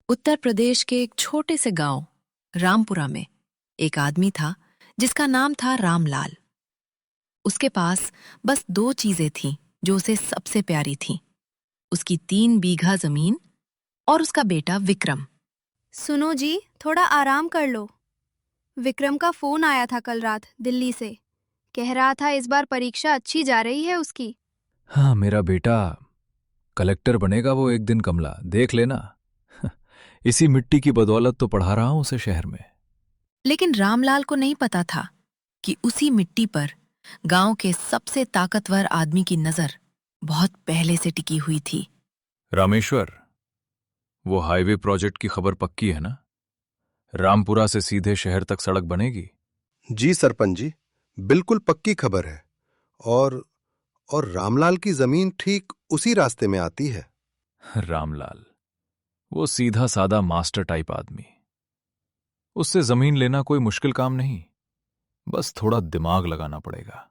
उत्तर प्रदेश के एक छोटे से गांव रामपुरा में एक आदमी था जिसका नाम था रामलाल। उसके पास बस दो चीजें थीं जो उसे सबसे प्यारी थीं, उसकी 3 बीघा जमीन और उसका बेटा विक्रम। सुनो जी, थोड़ा आराम कर लो। विक्रम का फोन आया था कल रात दिल्ली से। कह रहा था इस बार परीक्षा अच्छी जा रही है उसकी। हाँ, मेरा बेटा कलेक्टर बनेगा वो एक दिन, कमला देख लेना। इसी मिट्टी की बदौलत तो पढ़ा रहा हूं उसे शहर में। लेकिन रामलाल को नहीं पता था कि उसी मिट्टी पर गांव के सबसे ताकतवर आदमी की नजर बहुत पहले से टिकी हुई थी। रामेश्वर, वो हाईवे प्रोजेक्ट की खबर पक्की है ना? रामपुरा से सीधे शहर तक सड़क बनेगी? जी सरपंच जी, बिल्कुल पक्की खबर है। और रामलाल की जमीन ठीक उसी रास्ते में आती है। रामलाल, वो सीधा सादा मास्टर टाइप आदमी। उससे जमीन लेना कोई मुश्किल काम नहीं, बस थोड़ा दिमाग लगाना पड़ेगा।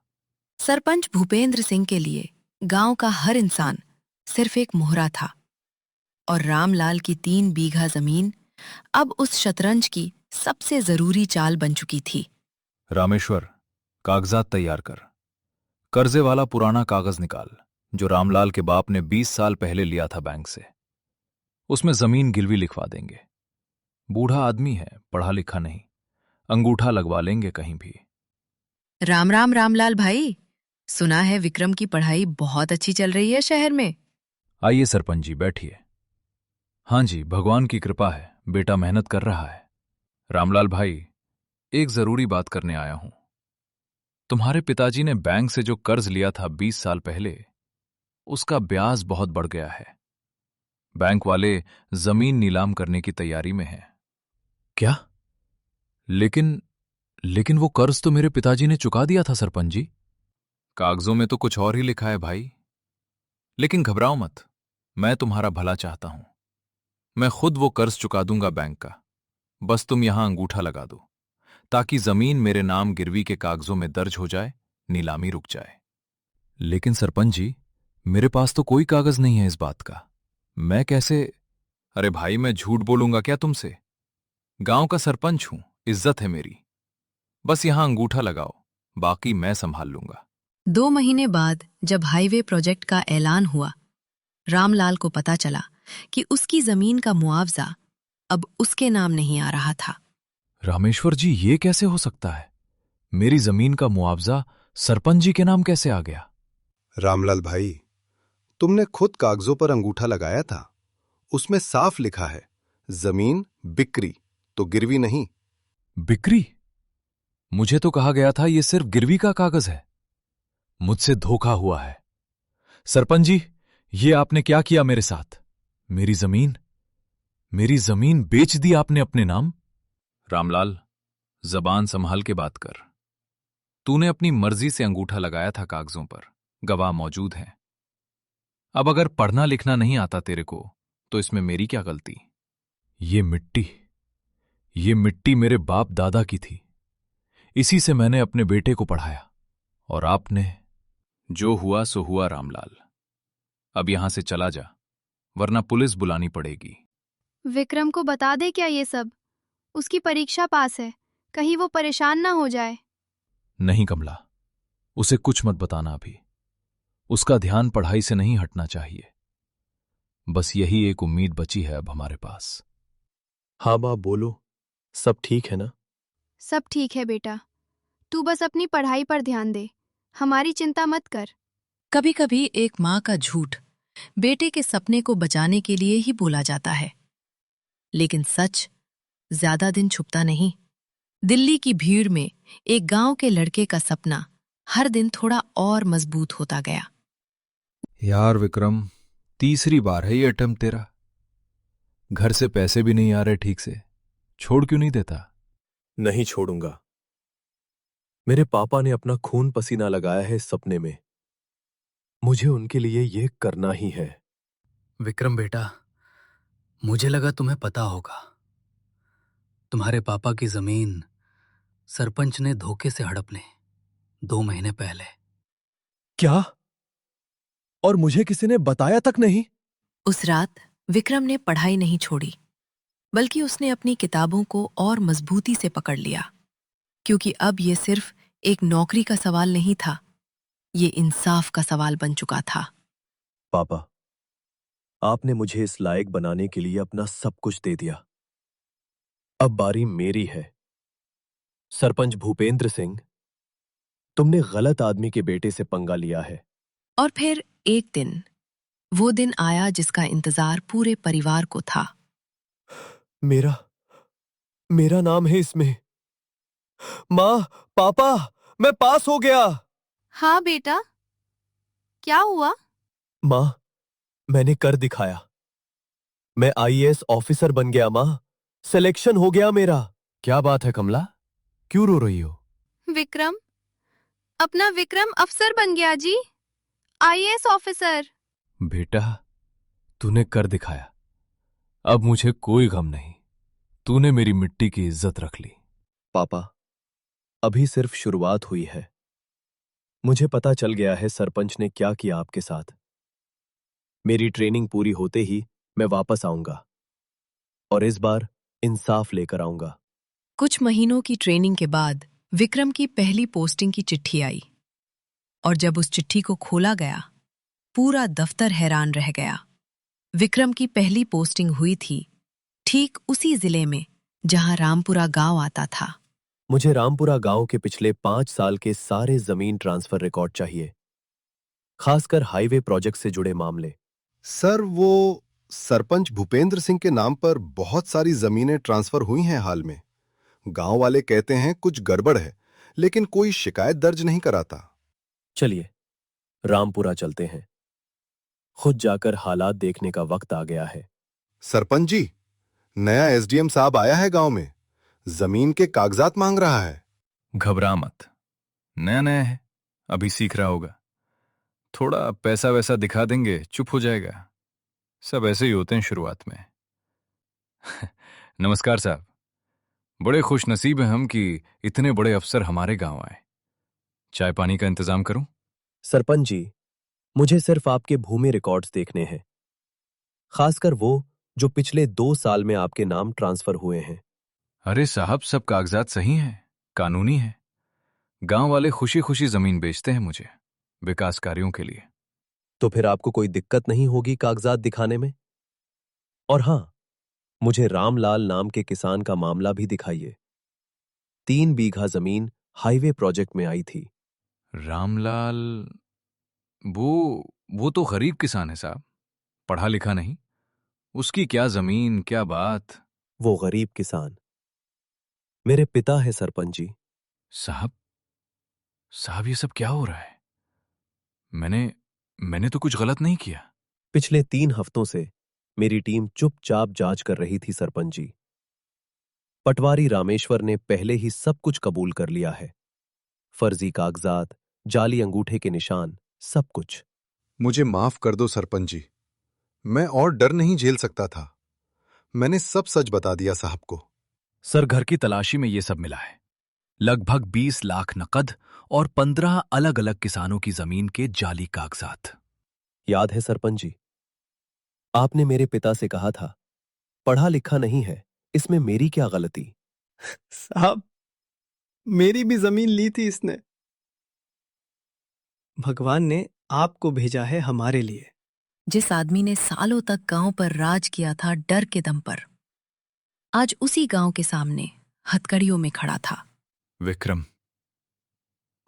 सरपंच भूपेंद्र सिंह के लिए गांव का हर इंसान सिर्फ एक मोहरा था और रामलाल की 3 बीघा जमीन अब उस शतरंज की सबसे जरूरी चाल बन चुकी थी। रामेश्वर, कागजात तैयार कर। कर्जे वाला पुराना कागज निकाल जो रामलाल के बाप ने 20 साल पहले लिया था बैंक से। उसमें जमीन गिरवी लिखवा देंगे। बूढ़ा आदमी है, पढ़ा लिखा नहीं, अंगूठा लगवा लेंगे कहीं भी। राम राम रामलाल भाई, सुना है विक्रम की पढ़ाई बहुत अच्छी चल रही है शहर में। आइए सरपंच जी, बैठिए। हाँ जी, भगवान की कृपा है, बेटा मेहनत कर रहा है। रामलाल भाई, एक जरूरी बात करने आया हूं। तुम्हारे पिताजी ने बैंक से जो कर्ज लिया था 20 साल पहले, उसका ब्याज बहुत बढ़ गया है। बैंक वाले जमीन नीलाम करने की तैयारी में हैं। क्या? लेकिन वो कर्ज तो मेरे पिताजी ने चुका दिया था सरपंच जी। कागजों में तो कुछ और ही लिखा है भाई। लेकिन घबराओ मत, मैं तुम्हारा भला चाहता हूं। मैं खुद वो कर्ज चुका दूंगा बैंक का। बस तुम यहां अंगूठा लगा दो ताकि जमीन मेरे नाम गिरवी के कागजों में दर्ज हो जाए, नीलामी रुक जाए। लेकिन सरपंच जी, मेरे पास तो कोई कागज नहीं है इस बात का। मैं कैसे? अरे भाई, मैं झूठ बोलूंगा क्या तुमसे? गांव का सरपंच हूं, इज्जत है मेरी। बस यहां अंगूठा लगाओ, बाकी मैं संभाल लूंगा। 2 महीने बाद जब हाईवे प्रोजेक्ट का ऐलान हुआ, रामलाल को पता चला कि उसकी जमीन का मुआवजा अब उसके नाम नहीं आ रहा था। रामेश्वर जी, ये कैसे हो सकता है? मेरी जमीन का मुआवजा सरपंच जी के नाम कैसे आ गया? रामलाल भाई, तुमने खुद कागजों पर अंगूठा लगाया था। उसमें साफ लिखा है, जमीन बिक्री तो गिरवी नहीं। बिक्री? मुझे तो कहा गया था ये सिर्फ गिरवी का कागज है। मुझसे धोखा हुआ है। सरपंच जी, ये आपने क्या किया मेरे साथ? मेरी जमीन बेच दी आपने अपने नाम। रामलाल, जबान संभाल के बात कर। तूने अपनी मर्जी से अंगूठा लगाया था कागजों पर, गवाह मौजूद हैं। अब अगर पढ़ना लिखना नहीं आता तेरे को, तो इसमें मेरी क्या गलती? ये मिट्टी मेरे बाप दादा की थी। इसी से मैंने अपने बेटे को पढ़ाया। और आपने? जो हुआ सो हुआ रामलाल। अब यहां से चला जा, वरना पुलिस बुलानी पड़ेगी। विक्रम को बता दे क्या ये सब? उसकी परीक्षा पास है, कहीं वो परेशान ना हो जाए। नहीं कमला, उसे कुछ मत बताना अभी। उसका ध्यान पढ़ाई से नहीं हटना चाहिए। बस यही एक उम्मीद बची है अब हमारे पास। हाँ बाप, बोलो, सब ठीक है ना? सब ठीक है बेटा, तू बस अपनी पढ़ाई पर ध्यान दे, हमारी चिंता मत कर। कभी कभी एक माँ का झूठ बेटे के सपने को बचाने के लिए ही बोला जाता है, लेकिन सच ज्यादा दिन छुपता नहीं। दिल्ली की भीड़ में एक गांव के लड़के का सपना हर दिन थोड़ा और मजबूत होता गया। यार विक्रम, तीसरी बार है ये अटेम्प्ट तेरा। घर से पैसे भी नहीं आ रहे ठीक से, छोड़ क्यों नहीं देता? नहीं छोड़ूंगा। मेरे पापा ने अपना खून पसीना लगाया है इस सपने में। मुझे उनके लिए यह करना ही है। विक्रम बेटा, मुझे लगा तुम्हें पता होगा। तुम्हारे पापा की जमीन सरपंच ने धोखे से हड़प ली 2 महीने पहले। क्या? और मुझे किसी ने बताया तक नहीं? उस रात विक्रम ने पढ़ाई नहीं छोड़ी। बल्कि उसने अपनी किताबों को और मजबूती से पकड़ लिया, क्योंकि अब ये सिर्फ एक नौकरी का सवाल नहीं था, ये इंसाफ का सवाल बन चुका था। पापा, आपने मुझे इस लायक बनाने के लिए अपना सब कुछ दे दिया। अब बारी मेरी है। सरपंच भूपेंद्र सिंह, तुमने गलत आदमी के बेटे से पंगा लिया है। और फिर एक दिन, वो दिन आया जिसका इंतजार पूरे परिवार को था। मेरा मेरा नाम है इसमें। माँ, पापा, मैं पास हो गया। हाँ बेटा, क्या हुआ? माँ, मैंने कर दिखाया। मैं आईएएस ऑफिसर बन गया माँ। सिलेक्शन हो गया मेरा। क्या बात है कमला, क्यों रो रही हो? विक्रम, अपना विक्रम अफसर बन गया जी, आईएएस ऑफिसर। बेटा, तूने कर दिखाया। अब मुझे कोई गम नहीं। तूने मेरी मिट्टी की इज्जत रख ली। पापा, अभी सिर्फ शुरुआत हुई है। मुझे पता चल गया है सरपंच ने क्या किया आपके साथ। मेरी ट्रेनिंग पूरी होते ही मैं वापस आऊंगा और इस बार इंसाफ लेकर आऊंगा। कुछ महीनों की ट्रेनिंग के बाद विक्रम की पहली पोस्टिंग की चिट्ठी आई, और जब उस चिट्ठी को खोला गया, पूरा दफ्तर हैरान रह गया। विक्रम की पहली पोस्टिंग हुई थी ठीक उसी जिले में जहां रामपुरा गांव आता था। मुझे रामपुरा गांव के पिछले 5 साल के सारे जमीन ट्रांसफर रिकॉर्ड चाहिए, खासकर हाईवे प्रोजेक्ट से जुड़े मामले। सर, वो सरपंच भूपेंद्र सिंह के नाम पर बहुत सारी जमीनें ट्रांसफर हुई हैं हाल में। गांव वाले कहते हैं कुछ गड़बड़ है, लेकिन कोई शिकायत दर्ज नहीं कराता। चलिए रामपुरा चलते हैं। खुद जाकर हालात देखने का वक्त आ गया है। सरपंच जी, नया एसडीएम साहब आया है गांव में। जमीन के कागजात मांग रहा है। घबरा मत, नया नया है, अभी सीख रहा होगा। थोड़ा पैसा वैसा दिखा देंगे, चुप हो जाएगा। सब ऐसे ही होते हैं शुरुआत में। नमस्कार साहब, बड़े खुश नसीब हैं हम कि इतने बड़े अफसर हमारे गांव आए। चाय पानी का इंतजाम करूं? सरपंच जी, मुझे सिर्फ आपके भूमि रिकॉर्ड्स देखने हैं, खासकर वो जो पिछले 2 साल में आपके नाम ट्रांसफर हुए हैं। अरे साहब, सब कागजात सही हैं, कानूनी है। गांव वाले खुशी खुशी जमीन बेचते हैं मुझे, विकास कार्यों के लिए। तो फिर आपको कोई दिक्कत नहीं होगी कागजात दिखाने में। और हां, मुझे रामलाल नाम के किसान का मामला भी दिखाइए। 3 बीघा जमीन हाईवे प्रोजेक्ट में आई थी। रामलाल, वो तो गरीब किसान है साहब, पढ़ा लिखा नहीं। उसकी क्या जमीन, क्या बात। वो गरीब किसान मेरे पिता है सरपंच जी। साहब, साहब, ये सब क्या हो रहा है? मैंने तो कुछ गलत नहीं किया। पिछले 3 हफ्तों से मेरी टीम चुपचाप जांच कर रही थी सरपंच जी। पटवारी रामेश्वर ने पहले ही सब कुछ कबूल कर लिया है। फर्जी कागजात, जाली अंगूठे के निशान, सब कुछ। मुझे माफ कर दो सरपंच जी, मैं और डर नहीं झेल सकता था। मैंने सब सच बता दिया साहब को। सर, घर की तलाशी में ये सब मिला है। लगभग 20 लाख नकद और 15 अलग अलग किसानों की जमीन के जाली कागजात। याद है सरपंच जी, आपने मेरे पिता से कहा था, पढ़ा लिखा नहीं है, इसमें मेरी क्या गलती। साहब, मेरी भी जमीन ली थी इसने। भगवान ने आपको भेजा है हमारे लिए। जिस आदमी ने सालों तक गांव पर राज किया था डर के दम पर, आज उसी गांव के सामने हथकड़ियों में खड़ा था। विक्रम,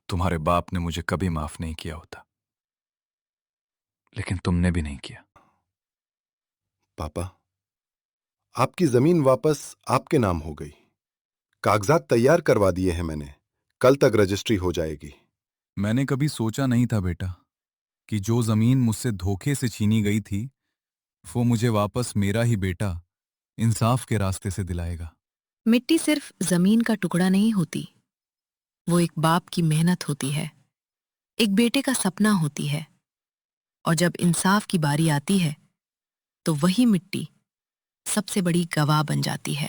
तुम्हारे बाप ने मुझे कभी माफ नहीं किया होता, लेकिन तुमने भी नहीं किया। पापा, आपकी जमीन वापस आपके नाम हो गई। कागजात तैयार करवा दिए हैं मैंने, कल तक रजिस्ट्री हो जाएगी। मैंने कभी सोचा नहीं था बेटा कि जो जमीन मुझसे धोखे से छीनी गई थी, वो मुझे वापस मेरा ही बेटा इंसाफ के रास्ते से दिलाएगा। मिट्टी सिर्फ जमीन का टुकड़ा नहीं होती, वो एक बाप की मेहनत होती है, एक बेटे का सपना होती है। और जब इंसाफ की बारी आती है, तो वही मिट्टी सबसे बड़ी गवाह बन जाती है।